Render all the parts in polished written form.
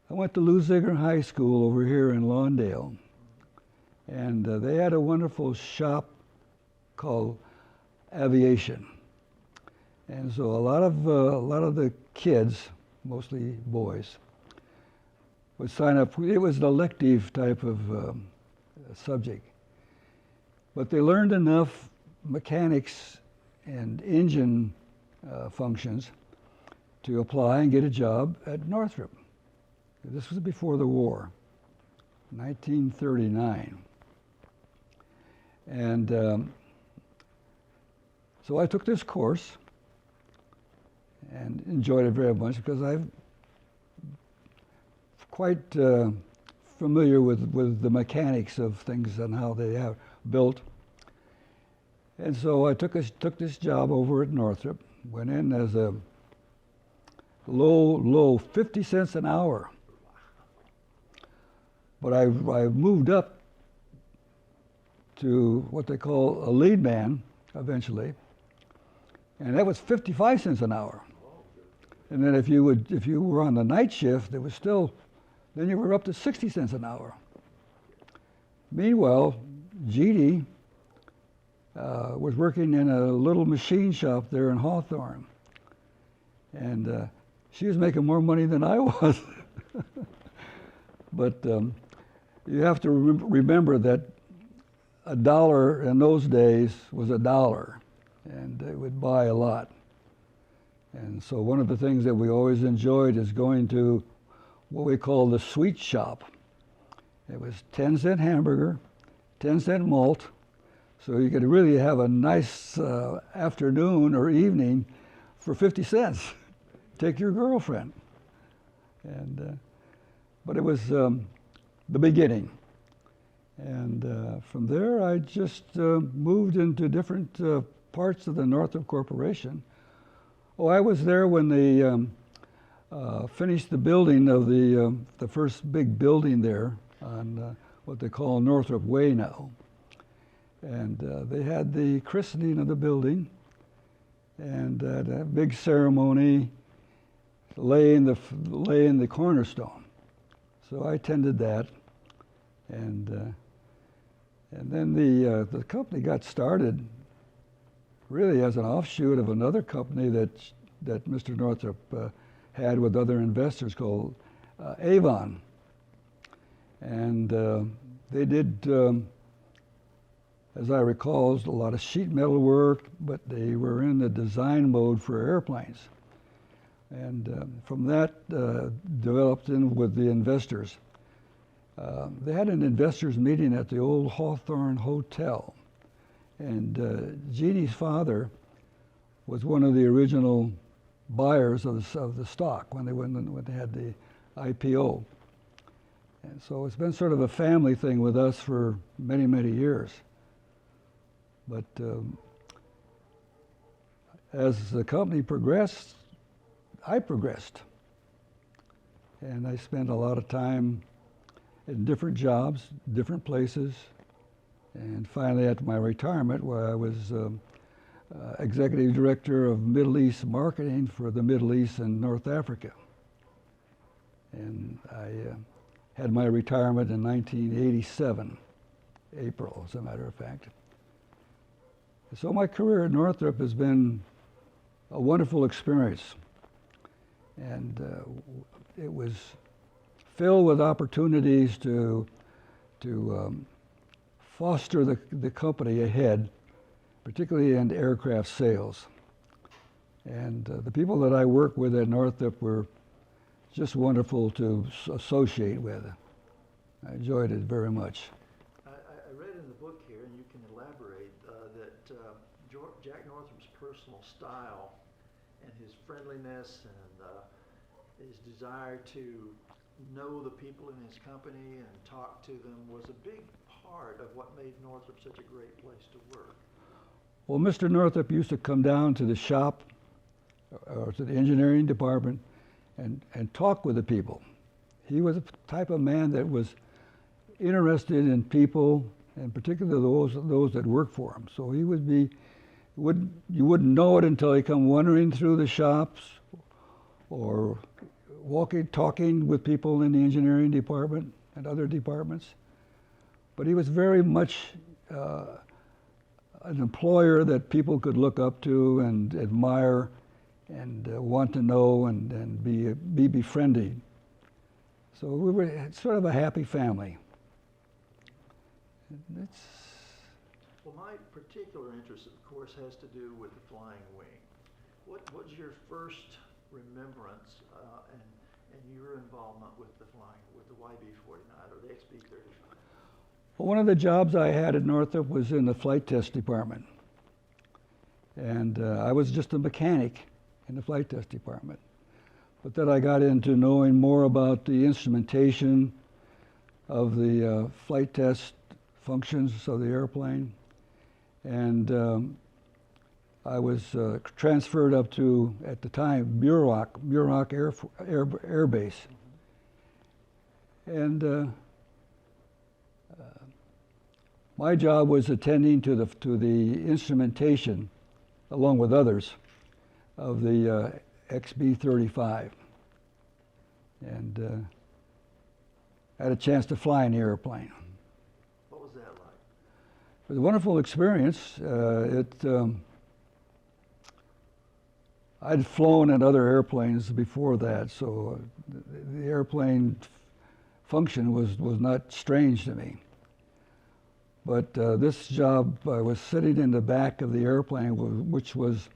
I went to Luziger High School over here in Lawndale, and they had a wonderful shop called Aviation. And so a lot of the kids, mostly boys, would sign up. It was an elective type of subject, but they learned enough mechanics and engine functions to apply and get a job at Northrop. This was before the war, 1939. And so I took this course and enjoyed it very much because I'm quite familiar with the mechanics of things and how they are built. And so I took this job over at Northrop, went in as a low 50 cents an hour. But I moved up to what they call a lead man eventually, and that was 55 cents an hour. And then if you were on the night shift, it was still, then you were up to 60 cents an hour. Meanwhile, Jeannie was working in a little machine shop there in Hawthorne, and she was making more money than I was. But you have to remember that a dollar in those days was a dollar, and it would buy a lot. And so one of the things that we always enjoyed is going to what we call the sweet shop. It was 10-cent hamburger, 10-cent malt, so you could really have a nice afternoon or evening for 50 cents. Take your girlfriend. And but it was the beginning. And from there, I just moved into different parts of the Northrop Corporation. Oh, I was there when they finished the building of the first big building there on what they call Northrop Way now. And they had the christening of the building and a big ceremony laying the cornerstone. So I attended that, and then the company got started really as an offshoot of another company that Mr. Northrop had with other investors called Avon, and they did, as I recall, a lot of sheet metal work, but they were in the design mode for airplanes. And from that, developed in with the investors. They had an investors meeting at the old Hawthorne Hotel. And Jeannie's father was one of the original buyers of the stock when they had the IPO. And so it's been sort of a family thing with us for many, many years. But as the company progressed, I progressed, and I spent a lot of time in different jobs, different places, and finally at my retirement, where I was executive director of Middle East marketing for the Middle East and North Africa. And I had my retirement in 1987, April, as a matter of fact. So my career at Northrop has been a wonderful experience. And it was filled with opportunities to foster the company ahead, particularly in aircraft sales. And the people that I work with at Northrop were just wonderful to associate with. I enjoyed it very much. I read in the book here, and you can elaborate, that Jack Northrop's personal style and his friendliness and his desire to know the people in his company and talk to them was a big part of what made Northrop such a great place to work. Well, Mr. Northrop used to come down to the shop or to the engineering department and talk with the people. He was a type of man that was interested in people, and particularly those that worked for him. So he would be, you wouldn't know it until he come wandering through the shops or talking with people in the engineering department and other departments. But he was very much an employer that people could look up to and admire and want to know and be befriended. So we were sort of a happy family. Well, my particular interest, of course, has to do with the flying wing. What's your first remembrance and your involvement with the YB-49 or the XB-35? Well, one of the jobs I had at Northrop was in the flight test department. And I was just a mechanic in the flight test department. But then I got into knowing more about the instrumentation of the flight test functions of the airplane. And I was transferred up to, at the time, Muroc Air Base. And my job was attending to the instrumentation, along with others, of the XB-35. And I had a chance to fly in the airplane. What was that like? It was a wonderful experience. I'd flown in other airplanes before that, so the airplane function was not strange to me. But this job, I was sitting in the back of the airplane, which was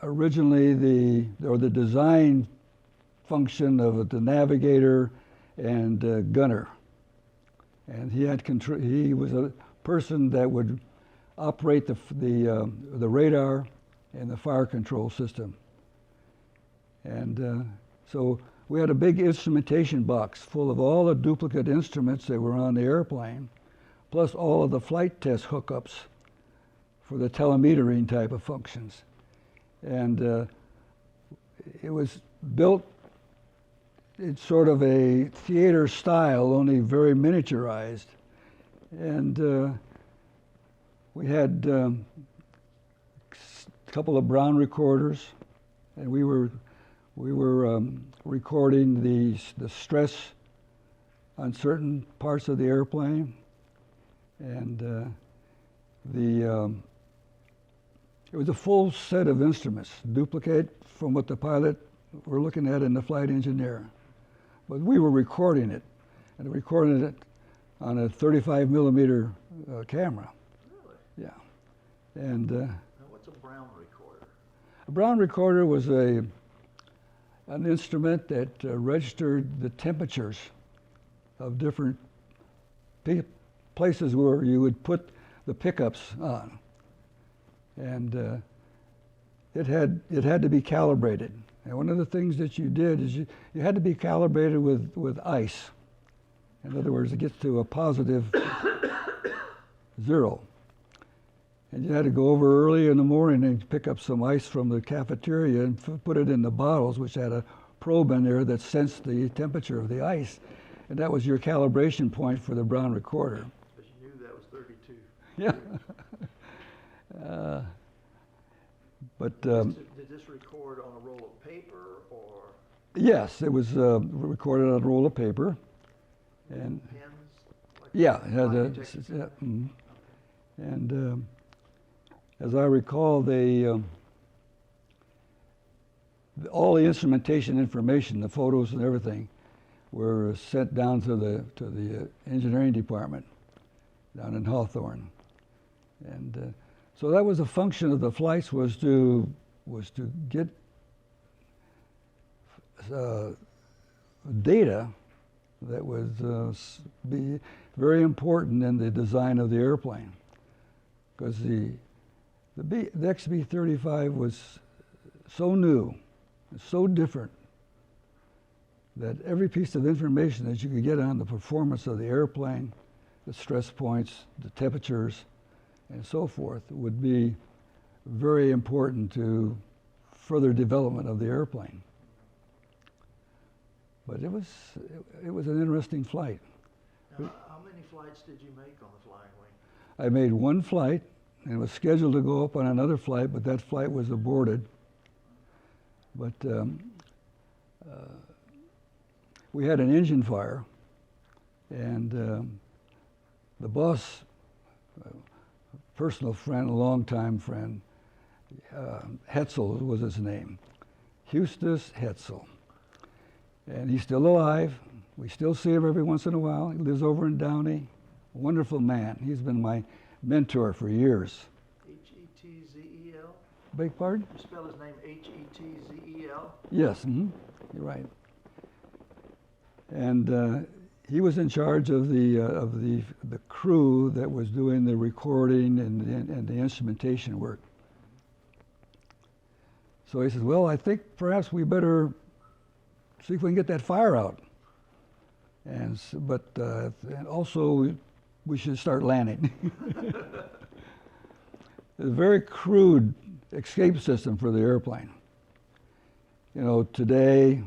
originally the design function of the navigator and gunner. And he was a person that would operate the radar and the fire control system. And so we had a big instrumentation box full of all the duplicate instruments that were on the airplane, plus all of the flight test hookups for the telemetering type of functions. And it was built in sort of a theater style, only very miniaturized. And we had a couple of Brown recorders, and we were recording the stress on certain parts of the airplane. And it was a full set of instruments, duplicate from what the pilot were looking at in the flight engineer. But we were recording it, and recording it on a 35 millimeter camera. Really? Yeah. And now what's a Brown recorder? A Brown recorder was an instrument that registered the temperatures of different places where you would put the pickups on. And it had to be calibrated. And one of the things that you did is you had to be calibrated with ice. In other words, it gets to a positive 0. And you had to go over early in the morning and pick up some ice from the cafeteria and put it in the bottles, which had a probe in there that sensed the temperature of the ice. And that was your calibration point for the Brown recorder. But you knew that was 32. Yeah. Did this record on a roll of paper or? Yes, it was recorded on a roll of paper. And pens? Like yeah, it had and as I recall, all the instrumentation information, the photos and everything, were sent down to the engineering department down in Hawthorne. And so that was a function of the flights, was to get data that was be very important in the design of the airplane, because the XB-35 was so new, so different, that every piece of information that you could get on the performance of the airplane, the stress points, the temperatures, and so forth, would be very important to further development of the airplane. But it was an interesting flight. Now, how many flights did you make on the Flying Wing? I made one flight and was scheduled to go up on another flight, but that flight was aborted. But we had an engine fire, and the boss, personal friend, a longtime friend, Hetzel was his name, Eustace Hetzel. And he's still alive. We still see him every once in a while. He lives over in Downey. A wonderful man. He's been my mentor for years. H-E-T-Z-E-L? Beg pardon? You spell his name H-E-T-Z-E-L? Yes, you're right. And he was in charge of the crew that was doing the recording and the instrumentation work. So he says, well, I think perhaps we better see if we can get that fire out. And and also we should start landing. It's a very crude escape system for the airplane. You know, today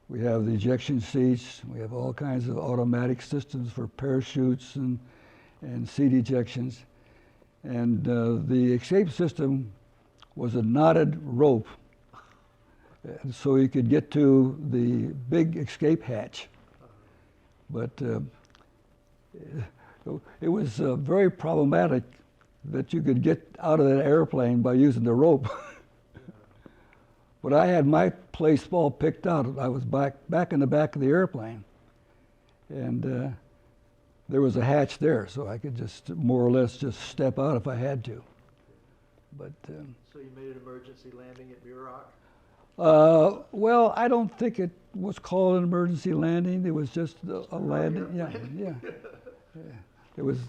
we have the ejection seats. We have all kinds of automatic systems for parachutes and seat ejections. And the escape system was a knotted rope, so you could get to the big escape hatch. But it was very problematic that you could get out of that airplane by using the rope. But I had my place all picked out. I was back in the back of the airplane, and there was a hatch there, so I could just more or less just step out if I had to. But so you made an emergency landing at Muroc? well, I don't think it was called an emergency landing. It was just a landing. Yeah. It was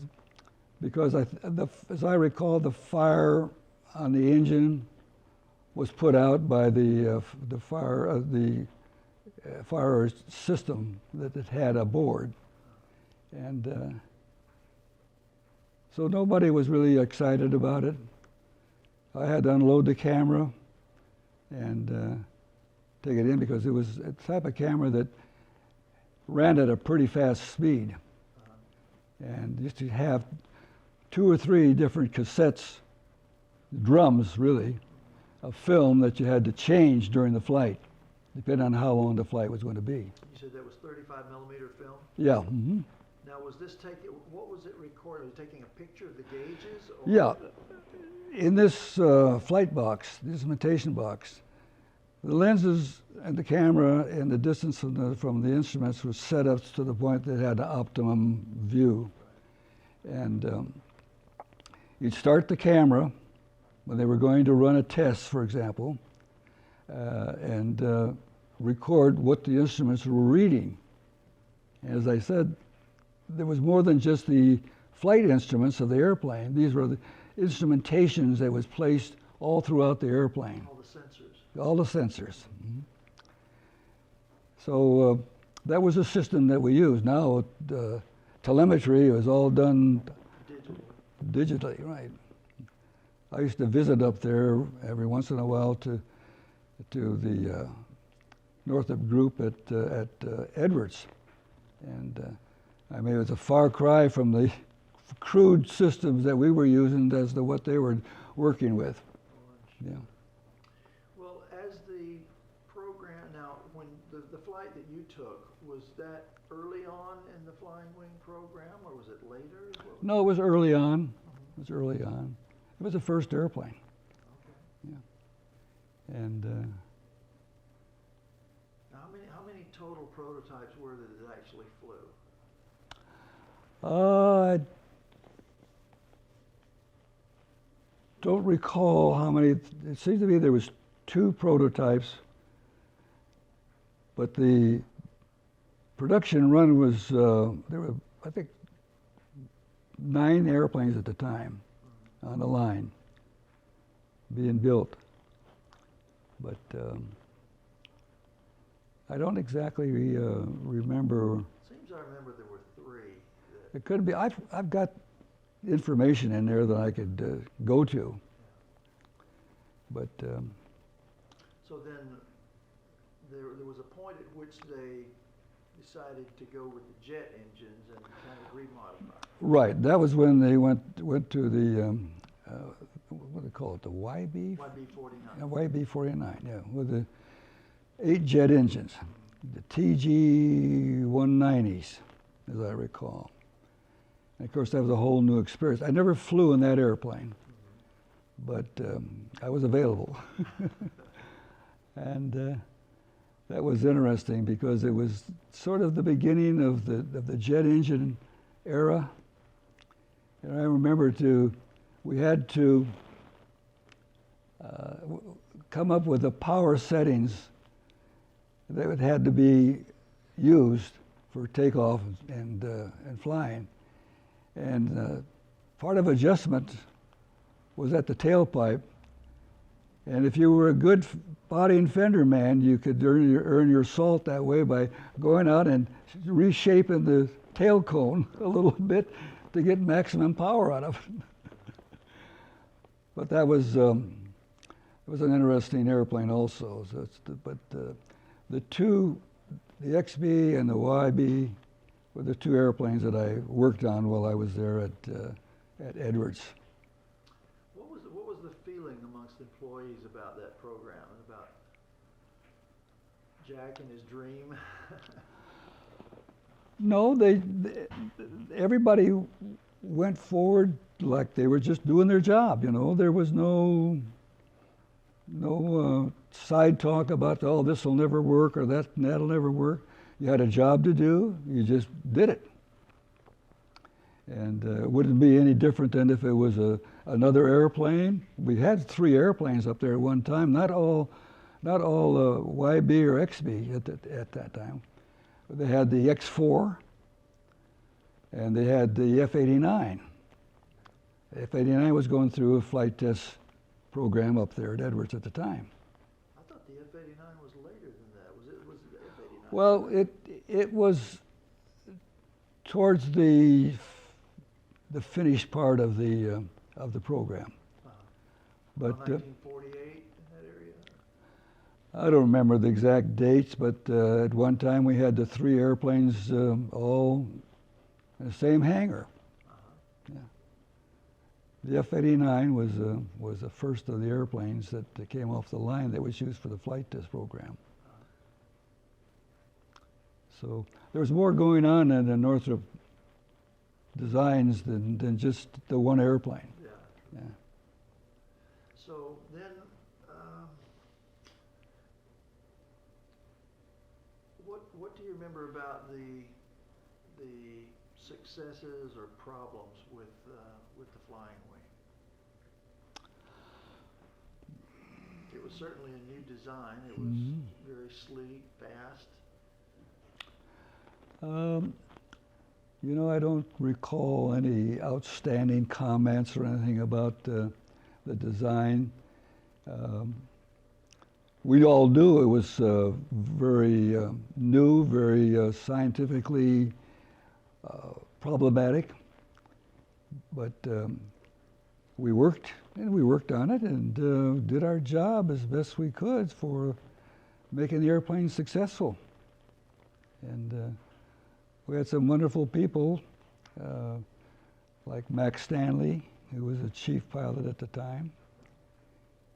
because as I recall, the fire on the engine was put out by the fire system that it had aboard, and so nobody was really excited about it. I had to unload the camera and take it in because it was a type of camera that ran at a pretty fast speed. And used to have 2 or 3 different cassettes, drums really, of film that you had to change during the flight, depending on how long the flight was going to be. You said that was 35 millimeter film? Yeah. Now, was this what was it recording? Was it taking a picture of the gauges? Or Yeah. In this flight box, the instrumentation box, the lenses and the camera and the distance from the instruments was set up to the point that it had an optimum view. And you'd start the camera when they were going to run a test, for example, and record what the instruments were reading. As I said, there was more than just the flight instruments of the airplane. These were the instrumentations that was placed all throughout the airplane. all the sensors? All the sensors. So that was a system that we used. Now telemetry was all done digitally, right. I used to visit up there every once in a while to the Northrop group at Edwards. And I mean, it was a far cry from the crude systems that we were using as to what they were working with. Yeah. Well, as the program, now, when the flight that you took, was that early on in the flying wing program, or was it later? No, it was early on. It was early on. It was the first airplane. Okay. Yeah. And now, how many total prototypes were there that actually flew? I don't recall how many. It seems to me there was 2 prototypes, but the production run was there were, I think, 9 airplanes at the time on the line being built. But I don't exactly remember. Seems I remember there were 3. It could be. I've got information in there that I could go to. But so then there was a point at which they decided to go with the jet engines and kind of remodify. Right. That was when they went to the what do they call it? The YB? YB-49. YB-49. Yeah, with the 8 jet engines, the TG-190s, as I recall. And of course, that was a whole new experience. I never flew in that airplane, but I was available. And that was interesting because it was sort of the beginning of the jet engine era. And I remember we had to come up with the power settings that had to be used for takeoff and flying. And part of adjustment was at the tailpipe. And if you were a good body and fender man, you could earn your salt that way by going out and reshaping the tail cone a little bit to get maximum power out of it. But that was an interesting airplane also. So the XB and the YB were the 2 airplanes that I worked on while I was there at Edwards. What was the feeling amongst employees about that program, about Jack and his dream? No, everybody went forward like they were just doing their job. You know, there was no side talk about, oh, this will never work or that'll never work. You had a job to do, you just did it. And it wouldn't be any different than if it was another airplane. We had 3 airplanes up there at one time, not all YB or XB at that time. They had the X4 and they had the F-89. The F-89 was going through a flight test program up there at Edwards at the time. I thought the F-89 was later than that. Was it the F-89? Well, it was towards the finished part of the program. But 1948 in that area? I don't remember the exact dates, but at one time we had the 3 airplanes all in the same hangar. Yeah. The F-89 was the first of the airplanes that came off the line that was used for the flight test program. So there was more going on in the Northrop designs than just the one airplane. Yeah. So then, what do you remember about the successes or problems with the flying wing? It was certainly a new design. It was very sleek, fast. You know, I don't recall any outstanding comments or anything about the design. We all knew it was very new, very scientifically problematic, but we worked on it and did our job as best we could for making the airplane successful. And we had some wonderful people, like Max Stanley, who was a chief pilot at the time,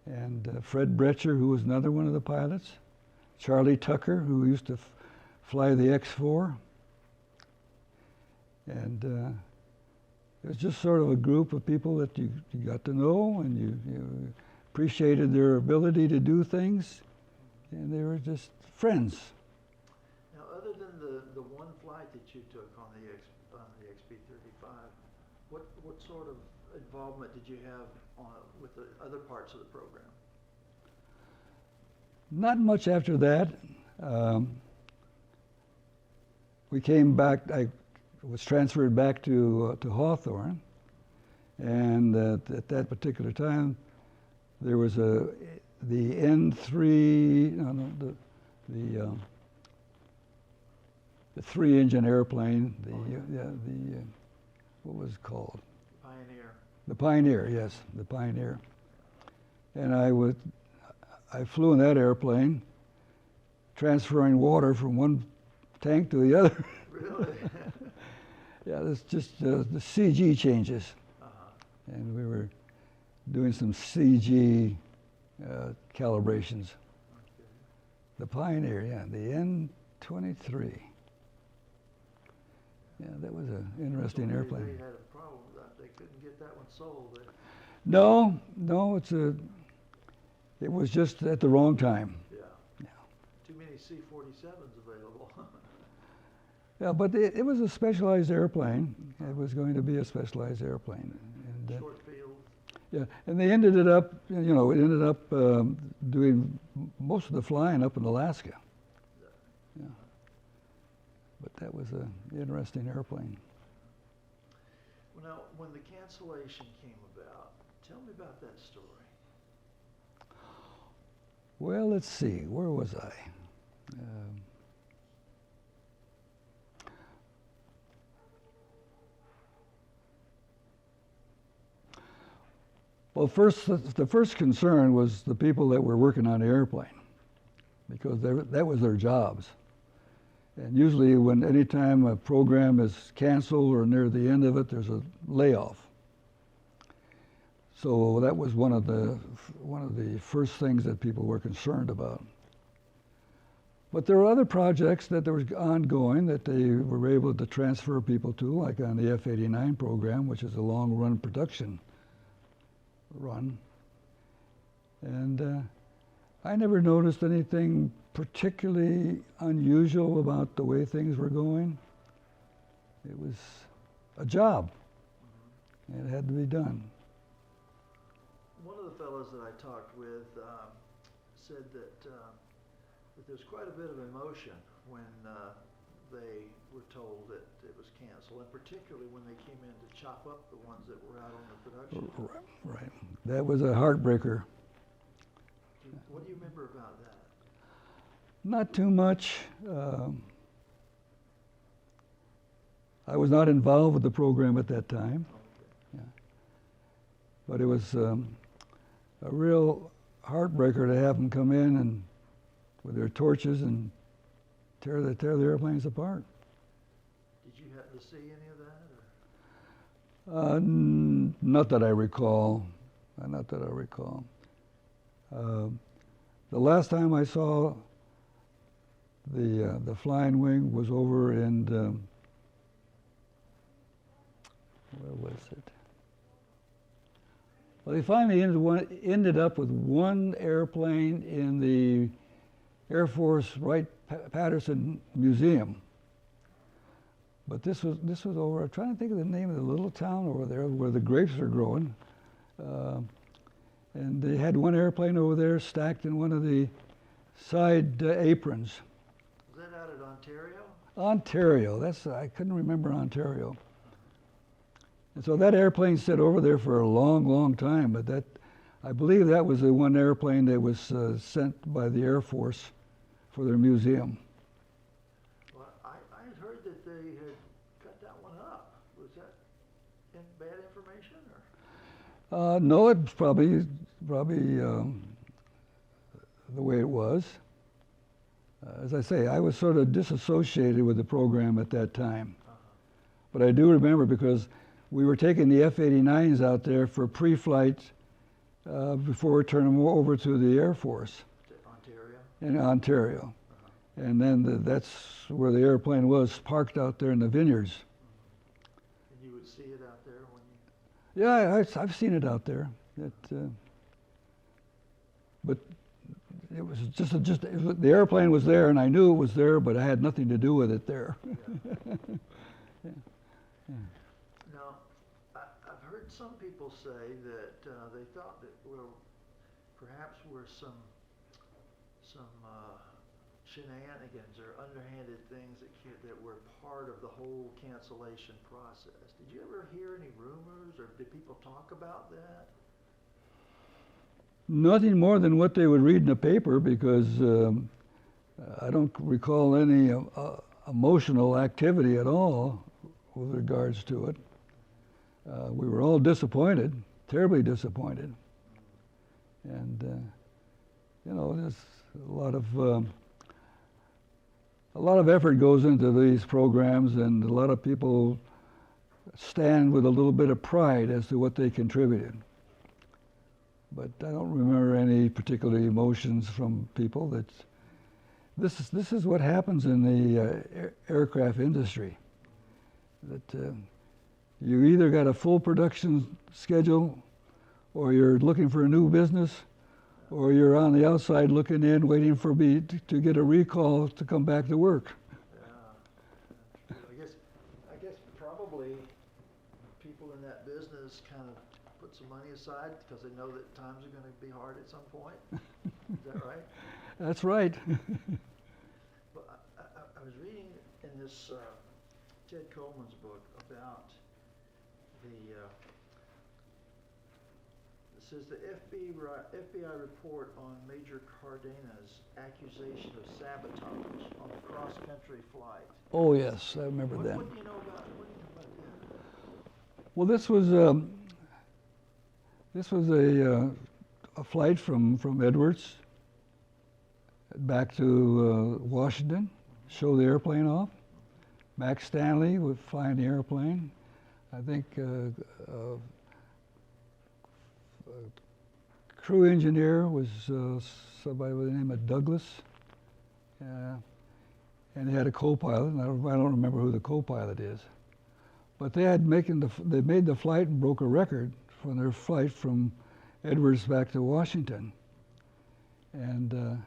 and Fred Brecher, who was another one of the pilots, Charlie Tucker, who used to fly the X4. And it was just sort of a group of people that you got to know, and you appreciated their ability to do things, and they were just friends. Now, other than the one flight that you took on the XB-35, what sort of involvement did you have with the other parts of the program? Not much after that. We came back. I was transferred back to Hawthorne, and at that particular time, there was the N3, the 3-engine airplane. What was it called? Pioneer. The Pioneer, yes, the Pioneer. And I flew in that airplane, transferring water from one tank to the other. Really? Yeah, that's just the CG changes. Uh-huh. And we were doing some CG calibrations. Okay. The Pioneer, yeah, the N-23. Yeah, that was an interesting airplane. They had a problem with that. They couldn't get that one sold. No, it was just at the wrong time. Yeah. Yeah. Too many C-47s available. Yeah, but it was a specialized airplane. It was going to be a specialized airplane. And, Short field. yeah, and they ended it up, doing most of the flying up in Alaska. Yeah. But that was an interesting airplane. Well, now, when the cancellation came about, tell me about that story. Well, let's see, where was I? Well, the first concern was the people that were working on the airplane, because that was their jobs. And usually anytime a program is canceled or near the end of it, there's a layoff. So that was one of the first things that people were concerned about. But there were other projects that were ongoing that they were able to transfer people to, like on the F-89 program, which is a long-run production run. And I never noticed anything particularly unusual about the way things were going. It was a job. It had to be done. One of the fellows that I talked with said that there's quite a bit of emotion when they were told that it was canceled, and particularly when they came in to chop up the ones that were out on the production. Right. That was a heartbreaker. What do you remember about that? Not too much. I was not involved with the program at that time. Okay. Yeah. But it was a real heartbreaker to have them come in and with their torches and tear the airplanes apart. Did you happen to see any of that? Or? Not that I recall. Not that I recall. The last time I saw the flying wing was over in where was it? Well, they finally ended up with one airplane in the Air Force Wright-Patterson Museum. But this was over. I'm trying to think of the name of the little town over there where the grapes are growing. And they had one airplane over there stacked in one of the side aprons. Was that out at Ontario? Ontario. I couldn't remember Ontario. And so that airplane sat over there for a long, long time. But I believe that was the one airplane that was sent by the Air Force for their museum. Well, I had heard that they had cut that one up. Was that bad information, or? No, it was probably the way it was. As I say, I was sort of disassociated with the program at that time. But I do remember because we were taking the F-89s out there for pre-flight before we turned them over to the Air Force. Ontario? In Ontario. And then that's where the airplane was, parked out there in the vineyards. And you would see it out there when you... Yeah, I've seen it out there. But it was the airplane was there, and I knew it was there, but I had nothing to do with it there. Yeah. Yeah. Now, I've heard some people say that they thought that perhaps were some shenanigans or underhanded things that were part of the whole cancellation process. Did you ever hear any rumors, or did people talk about that? Nothing more than what they would read in the paper, because I don't recall any emotional activity at all with regards to it. We were all disappointed, terribly disappointed. And, there's a lot of effort goes into these programs, and a lot of people stand with a little bit of pride as to what they contributed. But I don't remember any particular emotions from people. This is what happens in the aircraft industry. That you either got a full production schedule, or you're looking for a new business, or you're on the outside looking in, waiting for me to get a recall to come back to work. Yeah. I guess probably people in that business kind of put some money aside because they know that times are going to be hard at some point. Is that right? That's right. But I was reading in this Ted Coleman's book about the it says the FBI report on Major Cardena's accusation of sabotage on a cross-country flight. Oh yes, I remember that. What do you know about that? Well, this was a flight from Edwards back to Washington, show the airplane off. Max Stanley was flying the airplane. I think crew engineer was somebody by the name of Douglas, and he had a co-pilot. And I don't remember who the co-pilot is, but they made the flight and broke a record for their flight from Edwards back to Washington, and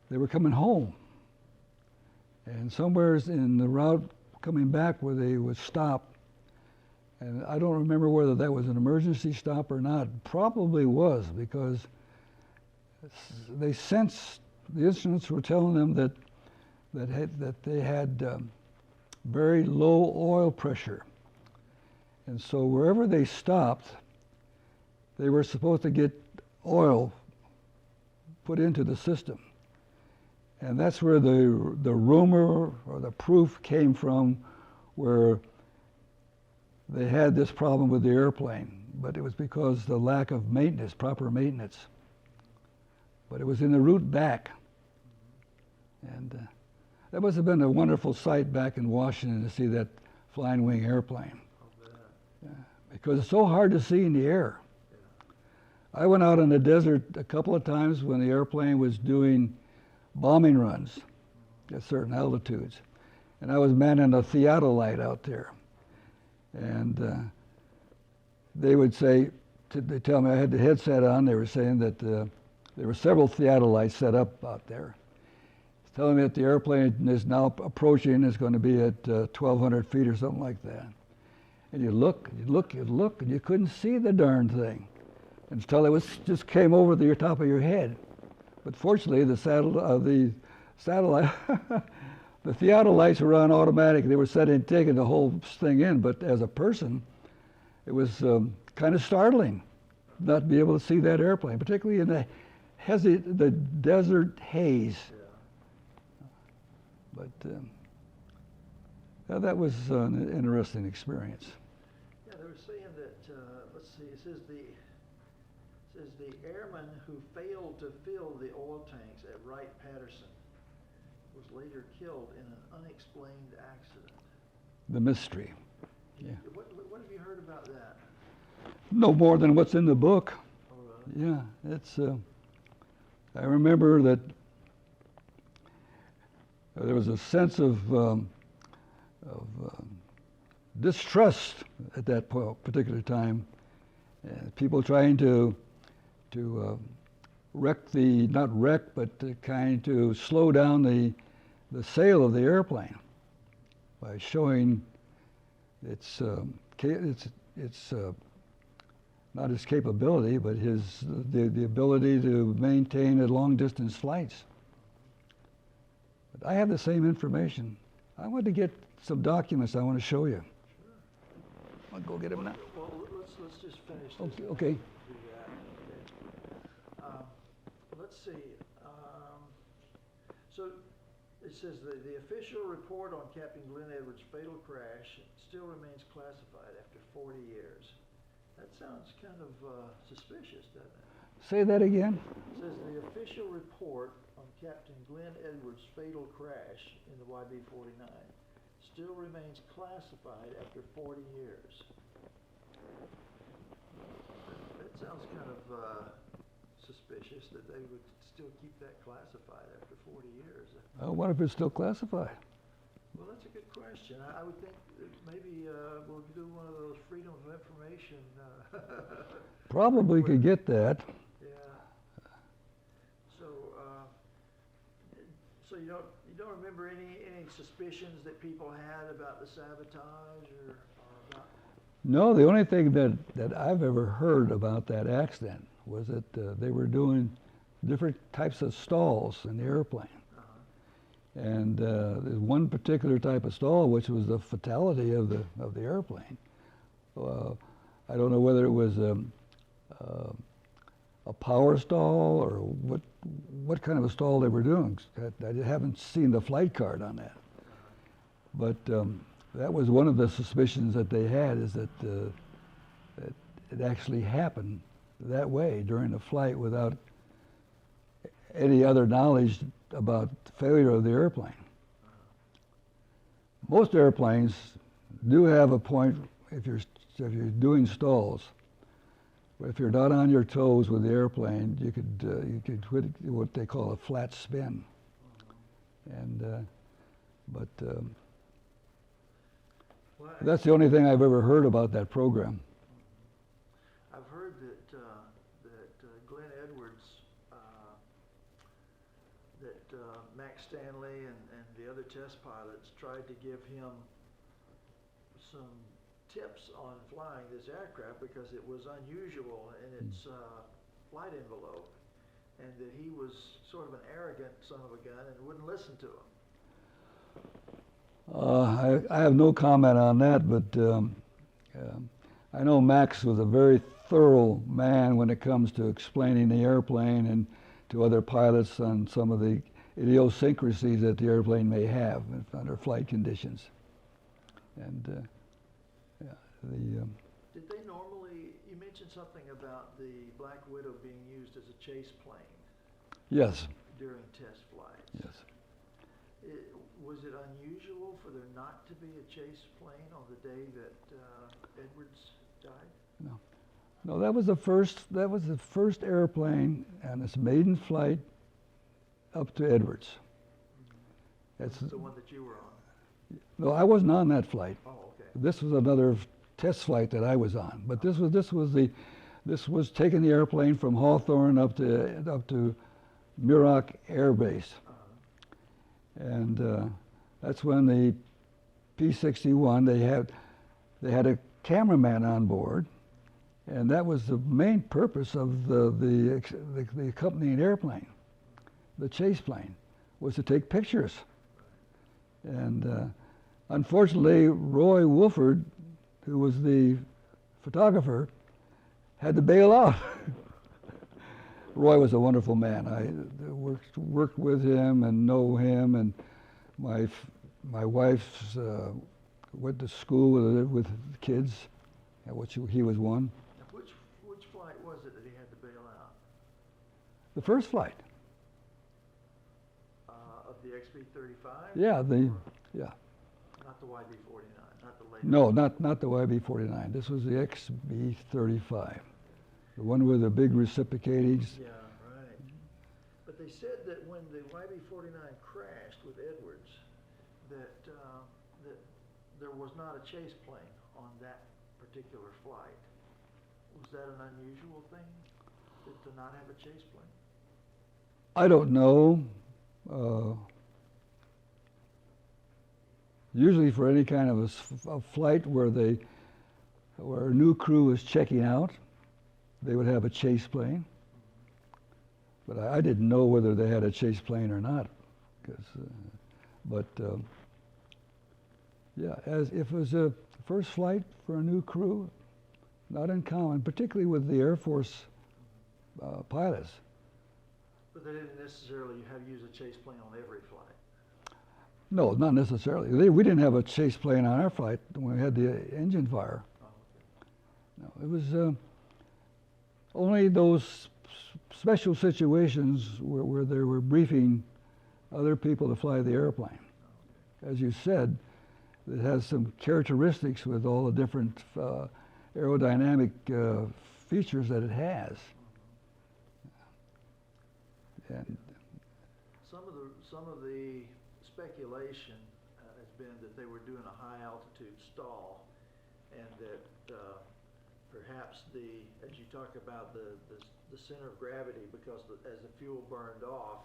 they were coming home. And somewhere in the route coming back where they would stop, and I don't remember whether that was an emergency stop or not. Probably was, because they sensed, the instruments were telling them that they had very low oil pressure. And so wherever they stopped, they were supposed to get oil put into the system. And that's where the rumor or the proof came from, where they had this problem with the airplane, but it was because the lack of maintenance, proper maintenance. But it was in the route back. And that must have been a wonderful sight back in Washington to see that flying wing airplane. Yeah, because it's so hard to see in the air. I went out in the desert a couple of times when the airplane was doing bombing runs at certain altitudes. And I was manning a theodolite out there. And they would say, they tell me I had the headset on, they were saying that there were several theodolites set up out there. It's telling me that the airplane is now approaching, it's going to be at 1,200 feet or something like that. And you look, and you couldn't see the darn thing until it just came over the top of your head. But fortunately, the satellite, the theodolites were on automatic. They were taking the whole thing in. But as a person, it was kind of startling not to be able to see that airplane, particularly in the desert haze. Yeah. But that was an interesting experience. Yeah, they were saying that, let's see, it says the airman who failed to fill the oil tanks at Wright-Patterson was later killed in an unexplained accident. The mystery. Yeah. What have you heard about that? No more than what's in the book. Oh, really? Yeah, it's. I remember that there was a sense of distrust at that particular time, and people trying to not wreck, but to kind to slow down the sail of the airplane by showing its not his capability, but the ability to maintain long distance flights. But I have the same information. I want to get some documents I want to show you. Sure. I'll go get them now. Well, let's just finish this. Okay. Do that. Okay. Let's see. So it says the official report on Captain Glenn Edwards' fatal crash still remains classified after 40 years. That sounds kind of suspicious, doesn't it? Say that again. It says the official report on Captain Glenn Edwards' fatal crash in the YB-49 still remains classified after 40 years. That sounds kind of suspicious that they would still keep that classified after 40 years. What if it's still classified? Well, that's a good question. I would think that maybe we'll do one of those freedom of information. Probably could get that. Yeah. So, so you don't remember any suspicions that people had about the sabotage or about? No, the only thing that I've ever heard about that accident was that they were doing different types of stalls in the airplane. And there's one particular type of stall, which was the fatality of the airplane. I don't know whether it was a power stall or what kind of a stall they were doing. I haven't seen the flight card on that. But that was one of the suspicions that they had, is that it actually happened that way during the flight without any other knowledge about the failure of the airplane. Most airplanes do have a point if you're doing stalls. If you're not on your toes with the airplane, you could hit what they call a flat spin. And Well, that's the only thing I've ever heard about that program. I've heard that Glenn Edwards, that Max Stanley and the other test pilots tried to give him some tips on flying this aircraft because it was unusual in its flight envelope, and that he was sort of an arrogant son of a gun and wouldn't listen to him. I have no comment on that, but I know Max was a very thorough man when it comes to explaining the airplane and to other pilots on some of the idiosyncrasies that the airplane may have under flight conditions. And Did they normally, you mentioned something about the Black Widow being used as a chase plane yes, during test flights. yes. Was it unusual for there not to be a chase plane on the day that Edwards died? No, that was the first airplane on its maiden flight up to Edwards. That's the one that you were on? No, I wasn't on that flight. Oh, okay. This was another test flight that I was on. But this was taking the airplane from Hawthorne up to Muroc Air Base. And that's when the P-61, they had a cameraman on board, and that was the main purpose of the accompanying airplane, the chase plane, was to take pictures. And unfortunately, Roy Wolford, who was the photographer, had to bail out. Roy was a wonderful man. I worked with him and know him, and my wife went to school with kids, which he was one. Which flight was it that he had to bail out? The first flight. Of the XB-35? Yeah, Not the YB-49, not the later. No, not the YB-49. This was the XB-35, the one with the big reciprocatings. Yeah, right. But they said that when the YB-49 crashed with Edwards, that there was not a chase plane on that particular flight. Was that an unusual thing, to not have a chase plane? I don't know. Usually for any kind of a flight where a new crew is checking out, they would have a chase plane. But I didn't know whether they had a chase plane or not. Yeah, as if it was a first flight for a new crew, not uncommon, particularly with the Air Force pilots. But they didn't necessarily use a chase plane on every flight. No, not necessarily. We didn't have a chase plane on our flight when we had the engine fire. Oh, okay. No, it was only those special situations where they were briefing other people to fly the airplane. As you said, it has some characteristics with all the different aerodynamic features that it has. And Some of the speculation has been that they were doing a high altitude stall, and that perhaps as you talk about the center of gravity, because as the fuel burned off,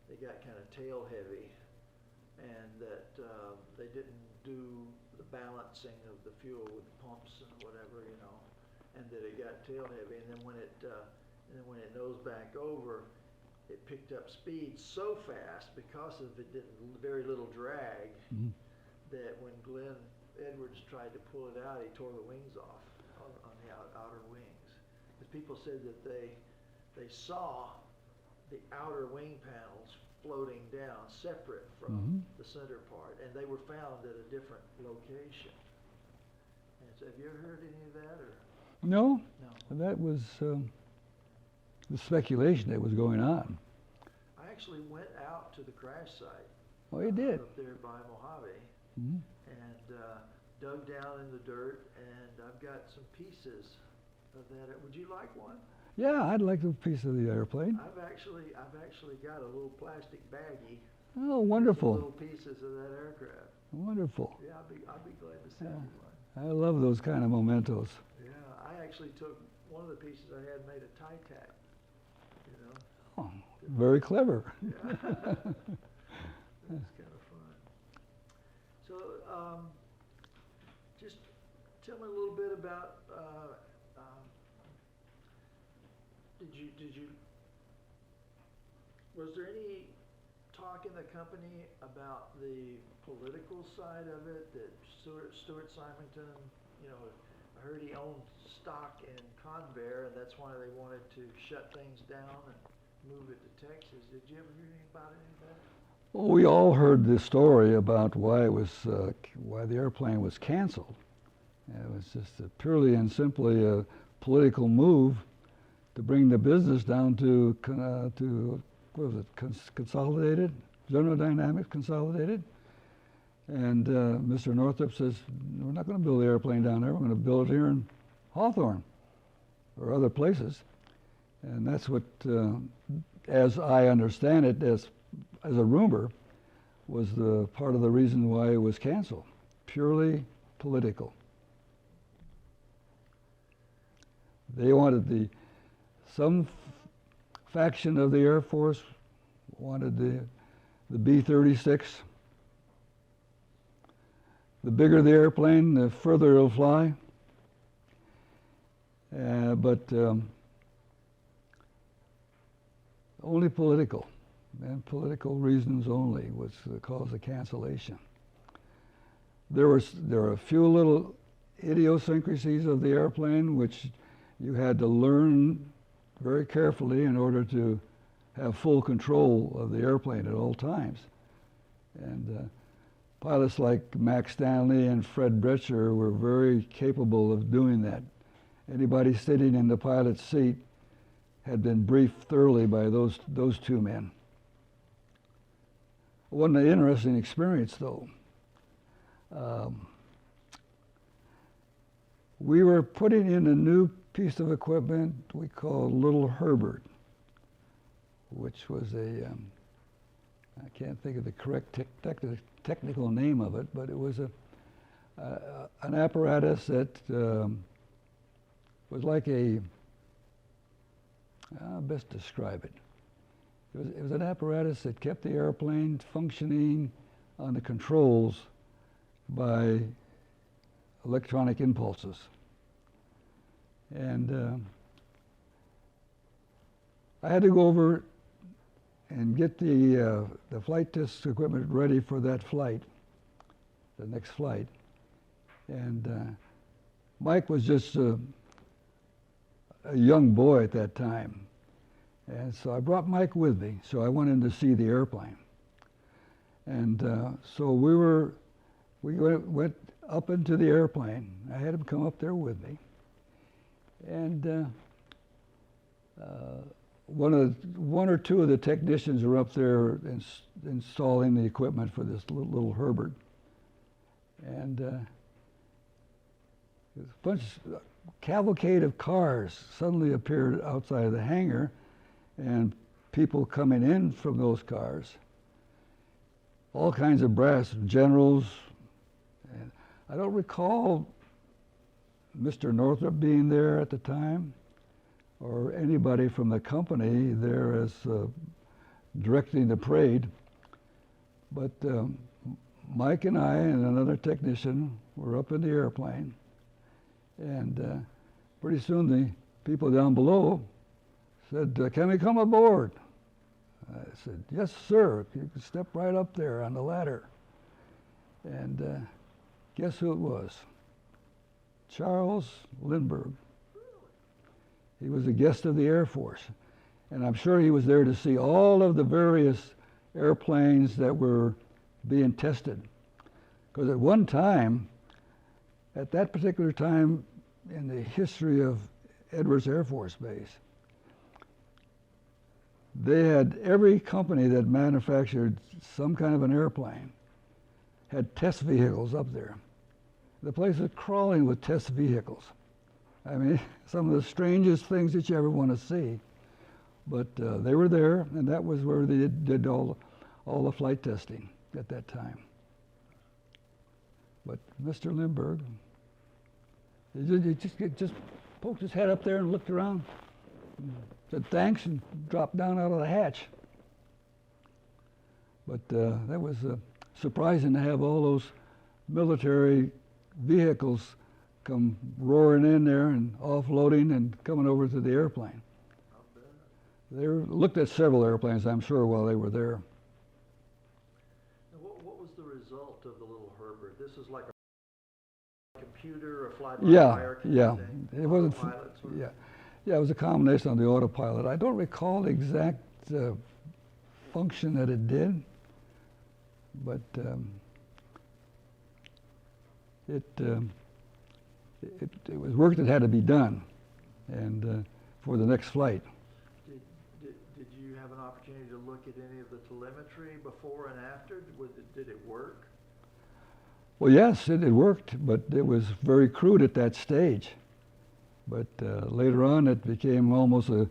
they got kind of tail heavy, and that they didn't do the balancing of the fuel with the pumps and whatever, and that it got tail heavy, and then when it nosed back over, it picked up speed so fast because of it didn't very little drag, that when Glenn Edwards tried to pull it out, he tore the wings off on the outer wings. Because people said that they saw the outer wing panels floating down separate from the center part, and they were found at a different location. And so have you ever heard any of that? Or? no, No. that was the speculation that was going on. I actually went out to the crash site. Oh, you did? Up there by Mojave, Mhm. and dug down in the dirt, and I've got some pieces of that. Would you like one? Yeah, I'd like a piece of the airplane. I've actually got a little plastic baggie. Oh, With wonderful. some little pieces of that aircraft. Wonderful. Yeah, I'd be glad to send you one. I love those kind of mementos. Yeah, I actually took one of the pieces I had made a tie tack. Oh, very clever. Yeah. That's kind of fun. So, just tell me a little bit about. Was there any talk in the company about the political side of it? That Stuart Symington, I heard he owned stock in Convair, and that's why they wanted to shut things down and move it to Texas. Did you ever hear anything about any of that? Well, we all heard the story about why the airplane was canceled. It was just purely and simply a political move to bring the business down to what was it, Consolidated, General Dynamics Consolidated. And Mr. Northrop says, we're not going to build the airplane down there. We're going to build it here in Hawthorne or other places. And that's what, as I understand it, as a rumor, was the part of the reason why it was canceled. Purely political. They wanted some faction of the Air Force wanted the B-36. The bigger the airplane, the further it'll fly. But only political, and political reasons only was the cause of cancellation. There were a few little idiosyncrasies of the airplane which you had to learn very carefully in order to have full control of the airplane at all times. And pilots like Max Stanley and Fred Bretcher were very capable of doing that. Anybody sitting in the pilot's seat had been briefed thoroughly by those two men. It wasn't an interesting experience, though. We were putting in a new piece of equipment we called Little Herbert, which was I can't think of the correct technical name of it, but it was an apparatus that was like I'll best describe it. It was an apparatus that kept the airplane functioning on the controls by electronic impulses. And I had to go over and get the flight test equipment ready for that flight, the next flight. And Mike was just a young boy at that time. And so I brought Mike with me, so I went in to see the airplane. And so we went up into the airplane. I had him come up there with me. And one or two of the technicians were up there installing the equipment for this little Herbert. And a cavalcade of cars suddenly appeared outside of the hangar, and people coming in from those cars, all kinds of brass, generals. And I don't recall Mr. Northrop being there at the time, or anybody from the company there as directing the parade. But Mike and I and another technician were up in the airplane, and pretty soon the people down below said, "Can we come aboard?" I said, "Yes, sir. You can step right up there on the ladder." And guess who it was? Charles Lindbergh. He was a guest of the Air Force, and I'm sure he was there to see all of the various airplanes that were being tested. Because at one time, at that particular time in the history of Edwards Air Force Base, they had every company that manufactured some kind of an airplane had test vehicles up there. The place was crawling with test vehicles. I mean, some of the strangest things that you ever want to see. But they were there, and that was where they did all the flight testing at that time. But Mr. Lindbergh, he just poked his head up there and looked around, and said thanks, and dropped down out of the hatch. But that was surprising to have all those military vehicles come roaring in there and offloading and coming over to the airplane. They looked at several airplanes, I'm sure, while they were there. And what was the result of the little Herbert? This is like a computer or fly-by-wire kind of thing? It wasn't. Autopilot sort of thing? Yeah, it was a combination of the autopilot. I don't recall the exact function that it did, but it was work that had to be done, and for the next flight. Did you have an opportunity to look at any of the telemetry before and after? Did it work? Well, yes, it worked, but it was very crude at that stage. But later on, it became almost a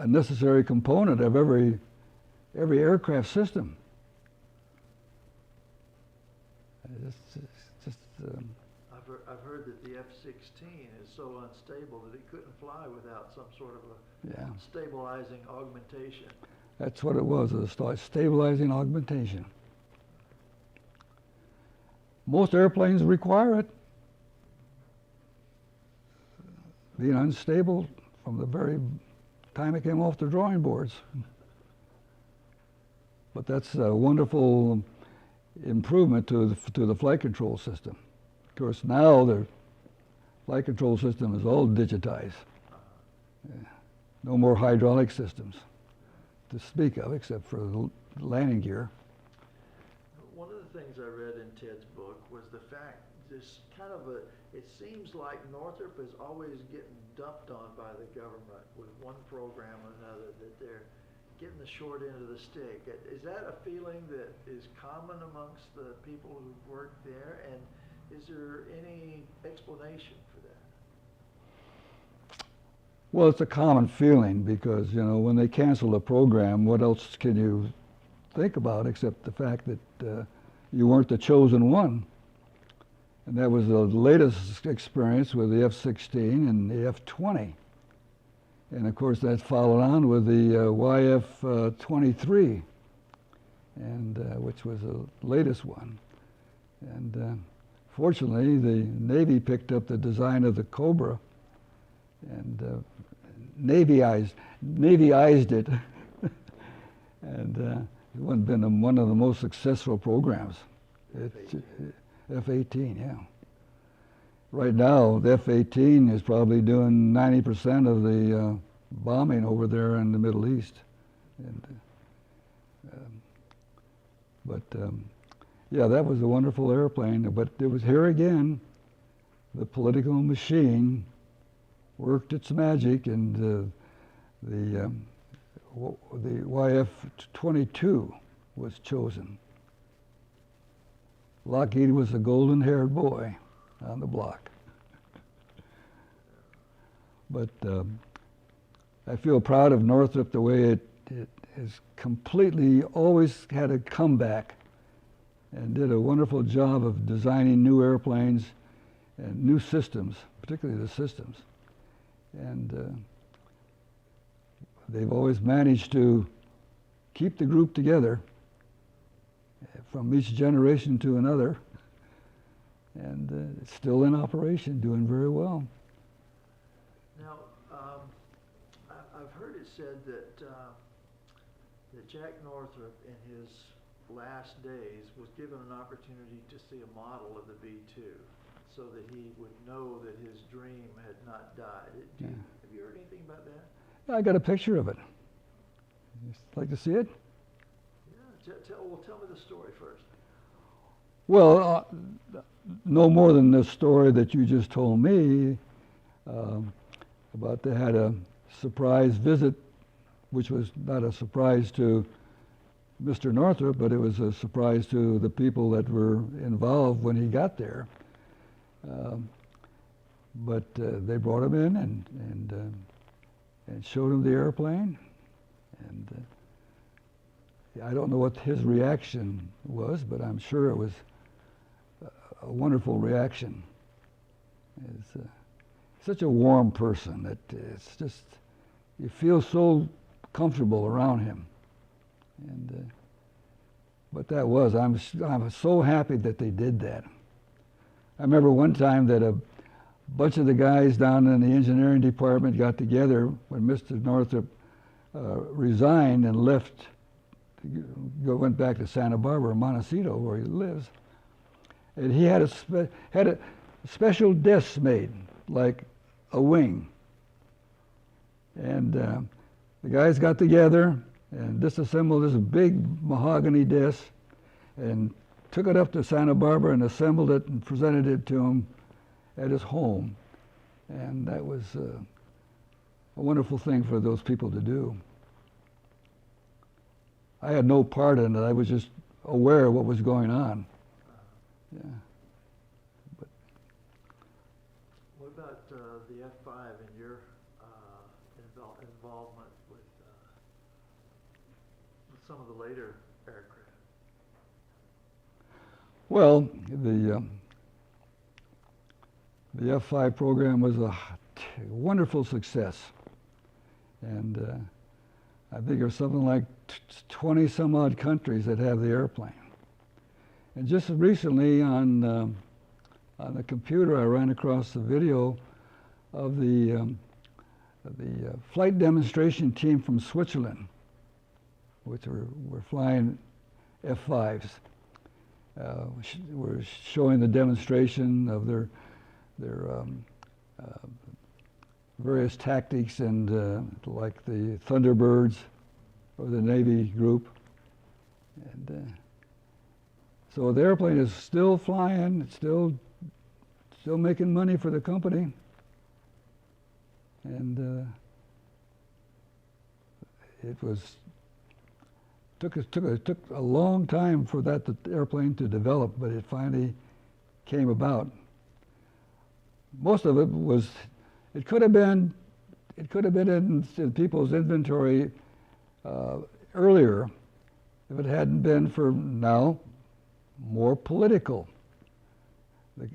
necessary component of every aircraft system. I've heard that the F-16 is so unstable that it couldn't fly without some sort of a stabilizing augmentation. That's what it was, a stabilizing augmentation. Most airplanes require it. Being unstable from the very time it came off the drawing boards. But that's a wonderful improvement to the flight control system. Of course, now the flight control system is all digitized. No more hydraulic systems to speak of, except for the landing gear. One of the things I read in Ted's book was the fact it seems like Northrop is always getting dumped on by the government with one program or another, that they're getting the short end of the stick. Is that a feeling that is common amongst the people who work there, and is there any explanation for that? Well, it's a common feeling because, when they cancel a program, what else can you think about except the fact that you weren't the chosen one? And that was the latest experience with the F-16 and the F-20. And of course, that followed on with the YF-23, and which was the latest one. And fortunately, the Navy picked up the design of the Cobra and Navy-ized it, and it's been one of the most successful programs. F-18, yeah. Right now, the F-18 is probably doing 90% of the bombing over there in the Middle East. And, yeah, that was a wonderful airplane. But it was here again, the political machine worked its magic, and the YF-22 was chosen. Lockheed was the golden-haired boy on the block. But I feel proud of Northrop the way it has completely always had a comeback and did a wonderful job of designing new airplanes and new systems, particularly the systems. And they've always managed to keep the group together from each generation to another, and it's still in operation, doing very well. Now, I've heard it said that Jack Northrop, in his last days, was given an opportunity to see a model of the B-2, so that he would know that his dream had not died. Yeah. Have you heard anything about that? I got a picture of it. You'd like to see it? Yeah. Tell me the story first. Well, no more than the story that you just told me about they had a surprise visit, which was not a surprise to Mr. Northrop, but it was a surprise to the people that were involved when he got there. But they brought him in and showed him the airplane, and I don't know what his reaction was, but I'm sure it was a wonderful reaction. It's such a warm person that it's just, you feel so comfortable around him. And but that was, I'm so happy that they did that. I remember one time that a bunch of the guys down in the engineering department got together when Mr. Northrop resigned and left, went back to Santa Barbara, Montecito, where he lives. And he had a special desk made, like a wing. And the guys got together and disassembled this big mahogany desk and took it up to Santa Barbara and assembled it and presented it to him at his home. And that was a wonderful thing for those people to do. I had no part in it. I was just aware of what was going on. Yeah. But what about the F-5 and your involvement with some of the later aircraft? Well, the F-5 program was a wonderful success, and I think there's something like 20 some odd countries that have the airplane. And just recently on the computer, I ran across the video of the flight demonstration team from Switzerland, which were flying F-5s. We're showing the demonstration of their various tactics, and like the Thunderbirds or the Navy group. And so the airplane is still flying, it's still making money for the company. And it took a long time for the airplane to develop, but it finally came about. Most of it was, it could have been in people's inventory earlier if it hadn't been for now more political. The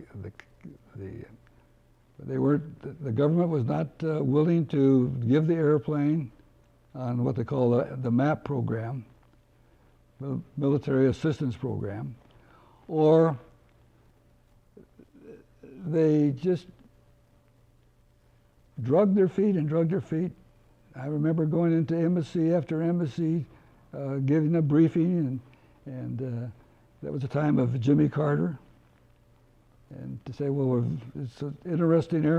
government was not willing to give the airplane on what they call the MAP program, the Military Assistance Program, or they just drugged their feet. I remember going into embassy after embassy, giving a briefing, and that was the time of Jimmy Carter, and to say, well, it's an interesting area.